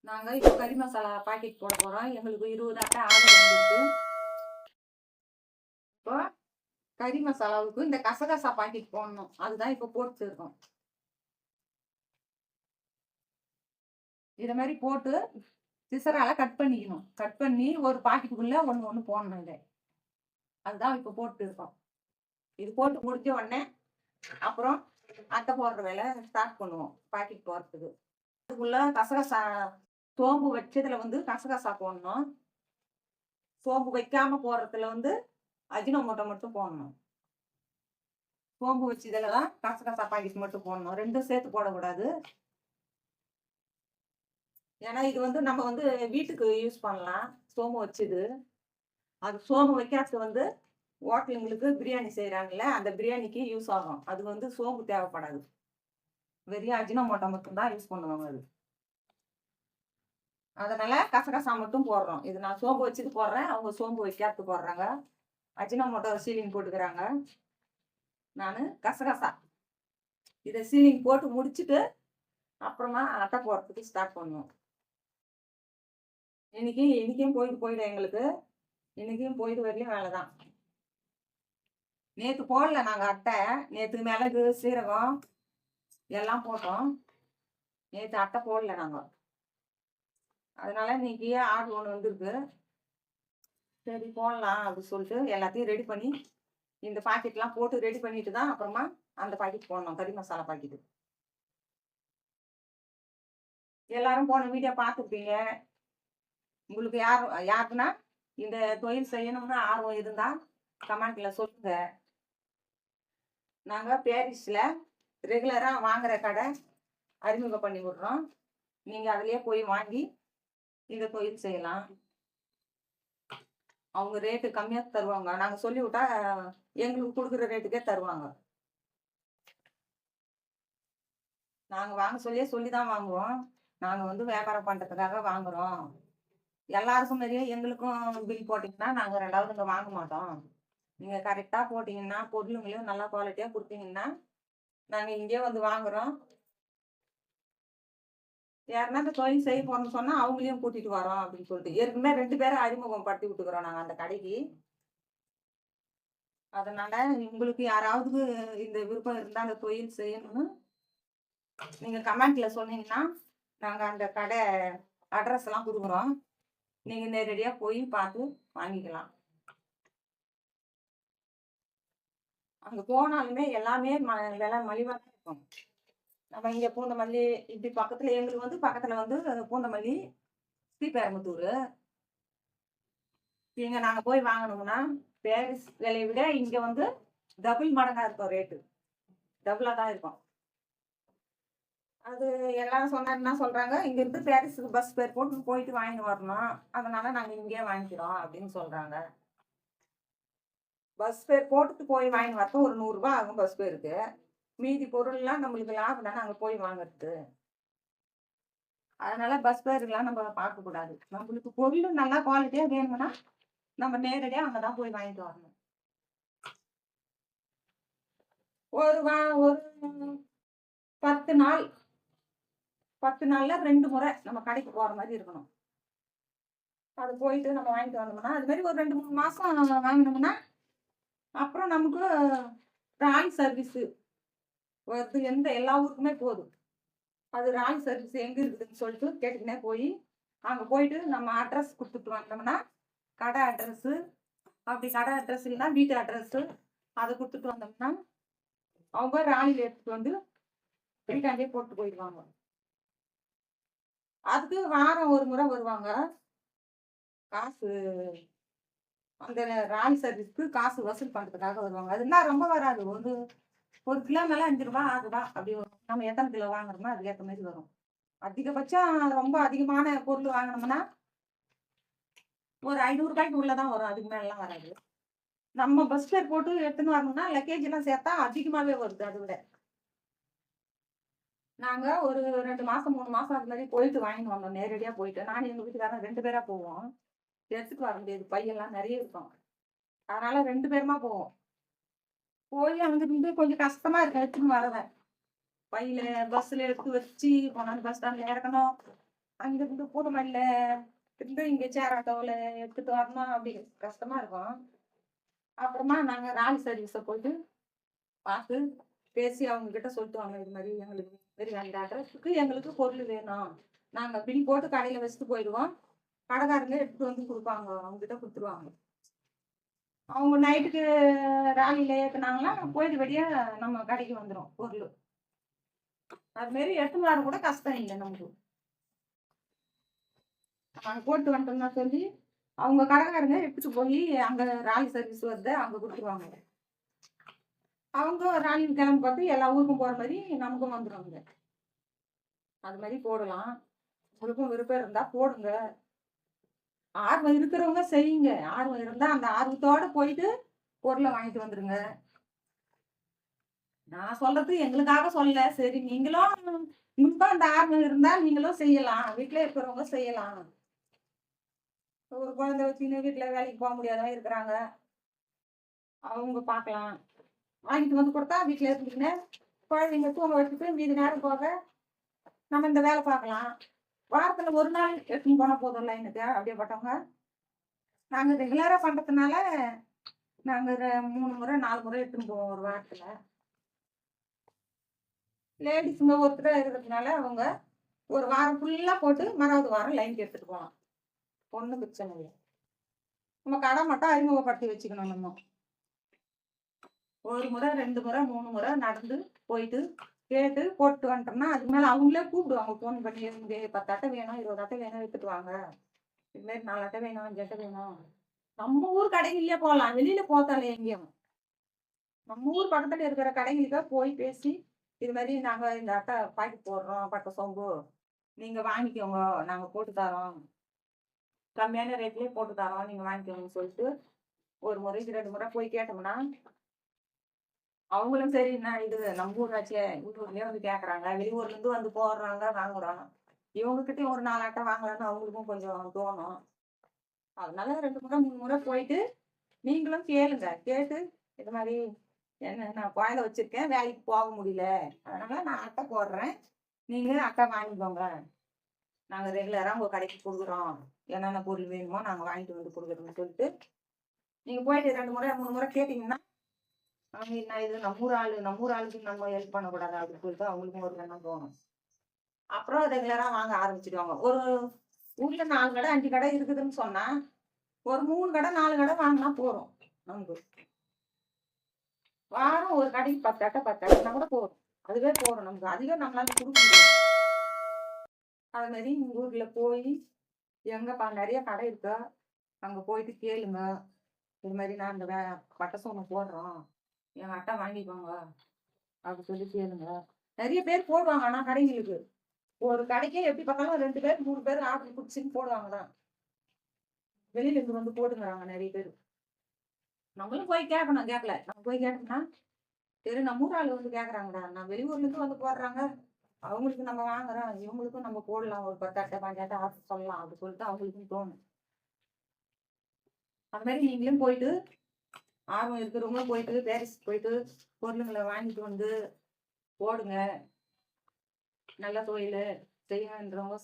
நாங்க இப்போ கறி மசாலா பாக்கெட் போட போறோம். எங்களுக்கு 20 அட்டை ஆர்டர் வந்திருக்கு. இப்போ கறி மசாலாவுக்கு இந்த கசகசா பாக்கெட் போடணும். அதுதான் இப்போ போட்டு இருக்கோம். இத மாதிரி போட்டு சிசரால கட் பண்ணிக்கணும். கட் பண்ணி ஒரு பாக்கெட்டுக்குள்ள ஒண்ணு போடணும். இதை அதுதான் இப்போ போட்டு இருக்கோம். இது போட்டு முடிஞ்ச உடனே அப்புறம் அட்டை போடுற வேலை ஸ்டார்ட் பண்ணுவோம். பாக்கெட் போடுறதுக்கு அதுக்குள்ள கசகசா சோம்பு வச்சதுல கசகசா போடணும். சோம்பு வைக்காம போடுறதுல அஜினோமோட்டோ மட்டும் போடணும். சோம்பு வச்சதுல தான் கசகசா பாக்கெட் மட்டும் போடணும். ரெண்டும் சேர்த்து போடக்கூடாது. ஏன்னா இது நம்ம வீட்டுக்கு யூஸ் பண்ணலாம். சோம்பு வச்சது அது சோம்பு வைக்காதது ஹோட்டலுங்களுக்கு பிரியாணி செய்யறாங்கல்ல, அந்த பிரியாணிக்கு யூஸ் ஆகும். அது சோம்பு தேவைப்படாது. வெறும் அஜினோமோட்டோ மட்டும் தான் யூஸ் பண்ணுவாங்க. அது அதனால கசகசா மட்டும் போடுறோம். இது நான் சோம்பு வச்சுட்டு போடுறேன், அவங்க சோம்பு வைக்காது போடுறாங்க. அஜினோமோட்டோ சீலிங் போட்டுக்கிறாங்க. நான் கசகசா இதை சீலிங் போட்டு முடிச்சுட்டு அப்புறமா அட்டை போடுறதுக்கு ஸ்டார்ட் பண்ணுவோம். இன்னைக்கும் போயிடும் எங்களுக்கு. இன்னைக்கும் வரையும் வேலை தான். நேற்று போடல நாங்கள் அட்டை. நேற்று மிளகு சீரகம் எல்லாம் போட்டோம். நேற்று அட்டை போடல நாங்கள். அதனால இன்னைக்கு ஆர்டர் ஒன்று வந்திருக்கு. சரி போடலாம் அப்படின்னு சொல்லிட்டு எல்லாத்தையும் ரெடி பண்ணி இந்த பாக்கெட்லாம் போட்டு ரெடி பண்ணிட்டு தான் அப்புறமா அந்த பாக்கெட் போடணும். கறி மசாலா பாக்கெட்டு. எல்லாரும் போன வீடியோ பார்த்துருப்பீங்க. உங்களுக்கு யாருக்குன்னா இந்த தொழில் செய்யணும்னு ஆர்வம் இருந்தா கமெண்ட்ல சொல்லுங்க. நாங்கள் பாரிஸ்ல ரெகுலராக வாங்குற கடை அறிமுகம் பண்ணி விடுறோம். நீங்கள் அதிலேயே போய் வாங்கி இந்த தொழில் செய்யலாம். அவங்க ரேட்டு கம்மியாக தருவாங்க. நாங்கள் சொல்லிவிட்டா எங்களுக்கு கொடுக்குற ரேட்டுக்கே தருவாங்க. நாங்கள் வாங்க சொல்லி தான் வாங்குவோம். நாங்கள் வியாபாரம் பண்ணுறதுக்காக வாங்குறோம். எல்லாருக்கும் மாதிரியே எங்களுக்கும் பில் போட்டிங்கன்னா நாங்கள் ரெண்டாவது இங்கே வாங்க மாட்டோம். நீங்கள் கரெக்டாக போட்டிங்கன்னா பொருளுங்களையும் நல்லா குவாலிட்டியாக கொடுத்தீங்கன்னா நாங்கள் இங்கே வாங்குறோம். யாருன்னா இந்த தொழில் செய்ய போறோம்னு சொன்னா அவங்களையும் கூட்டிட்டு வரோம் அப்படின்னு சொல்லிட்டு ஏற்கனவே 2 பேரை அறிமுகம் படுத்தி விட்டுக்கிறோம் நாங்க அந்த கடைக்கு. அதனால உங்களுக்கு யாராவது இந்த விருப்பம் இருந்தா அந்த தொழில் செய்யணும்னு நீங்க கமெண்ட்ல சொன்னீங்கன்னா நாங்க அந்த கடை அட்ரஸ் எல்லாம் கொடுக்குறோம். நீங்க நேரடியா போய் பார்த்து வாங்கிக்கலாம். அங்க போனாலுமே எல்லாமே விலை மலிவா தான் இருக்கும். நம்ம இங்க பூந்தமல்லி இப்படி பக்கத்துல எங்களுக்கு பக்கத்துல பூந்தமல்லி ஸ்ரீபெரும்புத்தூர். இங்க நாங்க போய் வாங்கணும்னா பாரிஸ் விலையை விட இங்க டபுள் மடங்கா இருக்கும். ரேட்டு டபுளா தான் இருக்கும். அது எல்லாரும் என்ன சொல்றாங்க, இங்க இருந்து பாரிஸுக்கு பஸ் பேர் போட்டு போயிட்டு வாங்கிட்டு வரணும். அதனால நாங்க இங்கேயே வாங்கிக்கிறோம் அப்படின்னு சொல்றாங்க. பஸ் பேர் போட்டுட்டு போய் வாங்கிட்டு வரது ஒரு 100 ரூபாய் ஆகும் பஸ் பேருக்கு. மீதி பொருள்லாம் நம்மளுக்கு லாபம் தானே அங்க போய் வாங்குறது. அதனால பஸ் பேருக்கெல்லாம் நம்ம பார்க்க கூடாது. நம்மளுக்கு பொருள் நல்லா குவாலிட்டியா வேணும்னா நம்ம நேரடியா அங்கதான் போய் வாங்கிட்டு வரணும். ஒரு 10 நாள் 10 நாள்ல 2 முறை நம்ம கடைக்கு போற மாதிரி இருக்கணும். அது போயிட்டு நம்ம வாங்கிட்டு வந்தோம்னா அது மாதிரி ஒரு 2-3 மாசம் வாங்கினோம்னா அப்புறம் நமக்கு ராலி சர்வீஸ் வருது. எல்லா ஊருக்குமே போதும். அது ராலி சர்வீஸ் எங்க இருக்குதுன்னு சொல்லிட்டு கேட்டுக்கினே போய் அங்க போயிட்டு நம்ம அட்ரஸ் கொடுத்துட்டு வந்தோம்னா கடை அட்ரஸ், அப்படி கடை அட்ரஸ் இல்லைன்னா வீட்டு அட்ரஸ் அதை கொடுத்துட்டு வந்தோம்னா அவங்க ராலியில எடுத்துட்டு வீட்டாண்டே போட்டு போயிடுவாங்க. அதுக்கு வாரம் ஒரு முறை வருவாங்க. காசு அந்த ராலி சர்வீஸ்க்கு காசு வசூல் பண்றதுக்காக வருவாங்க. அதுனா ரொம்ப வராது. ஒரு கிலோ மேல 5 ரூபாய் 6 ரூபாய் அப்படி வரும். நம்ம எத்தனை கிலோ வாங்குறோமோ அதுக்கேற்ற மாதிரி வரும். அதிகபட்சம் ரொம்ப அதிகமான பொருள் வாங்கினோம்னா ஒரு 500 ரூபாய்க்கு உள்ளதான் வரும். அதுக்கு மேல எல்லாம் வராது. நம்ம பஸ் ஃபேர் போட்டு எடுத்துன்னு வரணும்னா லக்கேஜ் எல்லாம் சேர்த்தா அதிகமாவே வருது. அதை விட நாங்க ஒரு 2 மாசம் 3 மாசம் அது மாதிரி போயிட்டு வாங்கிட்டு வந்தோம். நேரடியா போயிட்டு நானும் எங்க வீட்டுக்காரன் 2 பேரா போவோம். எடுத்துட்டு வர முடியாது, பையெல்லாம் நிறைய இருக்கும். அதனால 2 பேருமா போவோம். போய் அங்கிருந்து கொஞ்சம் கஷ்டமா இருக்கு எடுத்துன்னு வரத. பையில பஸ்ல எடுத்து வச்சு கொண்டாந்து பஸ் ஸ்டாண்ட்ல இறக்கணும். அங்கிருந்து பூதமல்லியில இருந்து இங்க சேராட்டோவில் எடுத்துட்டு வரணும் அப்படி கஷ்டமா இருக்கும். அப்புறமா நாங்க ராலி சர்வீஸை போயிட்டு பார்த்து பேசி அவங்க கிட்ட சொல்லிட்டு வாங்க, இது மாதிரி எங்களுக்கு இது மாதிரி அந்த அட்ரஸுக்கு எங்களுக்கு பொருள் வேணும். நாங்க பில் போட்டு கடையில வச்சுட்டு போயிடுவோம். கடைக்காரங்க எடுத்துட்டு வந்து கொடுப்பாங்க, அவங்க கிட்ட கொடுத்துருவாங்க. அவங்க நைட்டுக்கு ராலியில ஏத்துனாங்கன்னா போயிட்டு வெளியே நம்ம கடைக்கு வந்துடும் பொருள். அது மாரி எடுத்துன்னு வர கூட கஷ்டம் இல்லை நமக்கு. நாங்கள் போட்டு வந்துட்டோம்னா சொல்லி அவங்க கடைக்காரங்க எடுத்துட்டு போய் அங்க ராலி சர்வீஸ் வருது அங்க கொடுத்துருவாங்க. அவங்க ராலி கிளம்பி பார்த்து எல்லா ஊருக்கும் போற மாதிரி நமக்கும் வந்துடுவாங்க. அது மாதிரி போடலாம். உங்களுக்கும் விருப்பம் இருந்தா போடுங்க. ஆர்வம் இருக்கிறவங்க செய்யுங்க. ஆர்வம் இருந்தா அந்த ஆர்வத்தோட போயிட்டு பொருளை வாங்கிட்டு வந்துருங்க. நான் சொல்றது எங்களுக்காக சொல்ல, சரி நீங்களும் உங்களுக்கும் அந்த ஆர்வம் இருந்தா நீங்களும் செய்யலாம். வீட்டுல இருக்கிறவங்க செய்யலாம். ஒரு குழந்தை வச்சுன்னு வீட்டுல வேலைக்கு போக முடியாதவங்க இருக்கிறாங்க, அவங்க பார்க்கலாம். வாங்கிட்டு வந்து கொடுத்தா வீட்டுல இருந்துக்கின்னு குழந்தைங்க தூங்க வச்சுட்டு மீதி நேரம் போக நம்ம இந்த வேலை பார்க்கலாம். வாரத்துல ஒரு நாள் எடுத்துன்னு போனா போதும் லைனுக்கு. அப்படியேப்பட்டவங்க நாங்க ரெகுலரா பண்றதுனால நாங்க 3 முறை 4 முறை எடுத்துன்னு போவோம் ஒரு வாரத்துல. லேடிஸுங்க ஒருத்தர் இருக்கிறதுனால அவங்க ஒரு வாரம் ஃபுல்லா போட்டு மறாவது வாரம் லைனுக்கு எடுத்துட்டு போகலாம். ஒன்றும் பிரச்சனை இல்லை. நம்ம கடை மட்டும் அறிமுகப்படுத்தி வச்சுக்கணும். நம்ம ஒரு முறை 2 முறை 3 முறை நடந்து போயிட்டு கேட்டு போட்டு வந்துட்டோம்னா அதுக்கு மேல அவங்களே கூப்பிடுவாங்க ஃபோன் பண்ணி, எனக்கு 10 அட்டை வேணும் 20 அட்டை வேணும் எடுத்துட்டு வாங்க, இது மாதிரி 4 அட்டை வேணும் 5 அட்டை வேணும். நம்ம ஊர் கடைகள்லயே போகலாம், வெளியில போத்தால எங்கேயும். நம்ம ஊர் பக்கத்துல இருக்கிற கடைகளுக்கா போய் பேசி, இது மாதிரி நாங்க இந்த அட்டை பாக்கெட் போடுறோம் பட்டை சோம்பு, நீங்க வாங்கிக்கோங்க, நாங்க போட்டு தரோம், கம்மியான ரேட்லயே போட்டு தரோம், நீங்க வாங்கிக்கோங்கன்னு சொல்லிட்டு ஒரு முறைக்கு 2 முறை போய் கேட்டோம்னா அவங்களும் சரி, நான் இது நம்ம ஊராச்சே உள்ளூர்லயே வந்து கேக்குறாங்க, வெளியூர்ல இருந்து வந்து போடுறாங்க வாங்குறோம், இவங்க கிட்டயும் ஒரு 4 அட்டை வாங்கலாம்னு அவங்களுக்கும் கொஞ்சம் தோணும். அதனால 2 முறை 3 முறை போயிட்டு நீங்களும் கேளுங்க. கேட்டு இது மாதிரி என்ன நான் குழந்தை வச்சிருக்கேன், வேலைக்கு போக முடியல, அதனால நான் அட்டை போடுறேன், நீங்க அட்டை வாங்கிக்கோங்க, நாங்க ரெகுலரா உங்க கடைக்கு கொடுக்குறோம், என்னென்ன பொருள் வேணுமோ நாங்க வாங்கிட்டு வந்து கொடுக்குறோம்னு சொல்லிட்டு நீங்க போயிட்டு 2 முறை 3 முறை கேட்டீங்கன்னா அவங்க என்ன இது நம்ம ஊர் ஆளு, நம்ம ஊர் ஆளுக்கு நம்ம ஹெல்ப் பண்ணக்கூடாது அப்படின்னு சொல்லிட்டு அவங்களுக்கும் ஒரு எண்ணம் தோணும். அப்புறம் ரெகுலரா வாங்க ஆரம்பிச்சிடுவாங்க. ஒரு ஊர்ல 4 கடை 5 கடை இருக்குதுன்னு சொன்னா ஒரு 3 கடை 4 கடை வாங்கினா போறோம் நமக்கு. வாரம் ஒரு கடைக்கு 10 அட்டை 10 அட்டைன்னா கூட போதும். அதுவே போறோம் நமக்கு. அதிகம் நம்மளால கொடுக்க முடியாது. அது மாதிரி உங்க ஊர்ல போய் எங்கப்பா நிறைய கடை இருக்கா, அங்க போயிட்டு கேளுங்க, இது மாதிரி நான் இந்த பட்டை சோளம் போடுறோம், என் அட்டை வாங்கிக்கோங்க அப்படி சொல்லி கேளுங்க. நிறைய பேர் போடுவாங்க. ஆனா கடைங்களுக்கு ஒரு கடைக்கே எப்படி பார்த்தாலும் 2 பேர் 3 பேர் ஆர்டர் பிடிச்சின்னு போடுவாங்க தான். வெளியில இருந்து வந்து போட்டுங்கிறாங்க நிறைய பேர். நம்மளும் போய் கேட்கணும். கேட்கல நம்ம போய் கேட்டோம்னா சரி நம்ம ஊர் ஆளு வந்து கேட்கறாங்கடா, நான் வெளியூர்ல இருந்து வந்து போடுறாங்க, அவங்களுக்கு நம்ம வாங்குறோம், இவங்களுக்கும் நம்ம போடலாம், ஒரு 10 அட்டை 5 அட்டை ஆர்டர் சொல்லலாம் அப்படி சொல்லிட்டு அவங்களுக்கும் தோணும். அது மாதிரி நீங்களும் போயிட்டு ஆர்வம் இருக்கிறவங்களும் போயிட்டு பேரிஸ் போயிட்டு பொருளுங்களை வாங்கிட்டு வந்து போடுங்க. நல்ல தொழில் செய்யணுன்றவங்க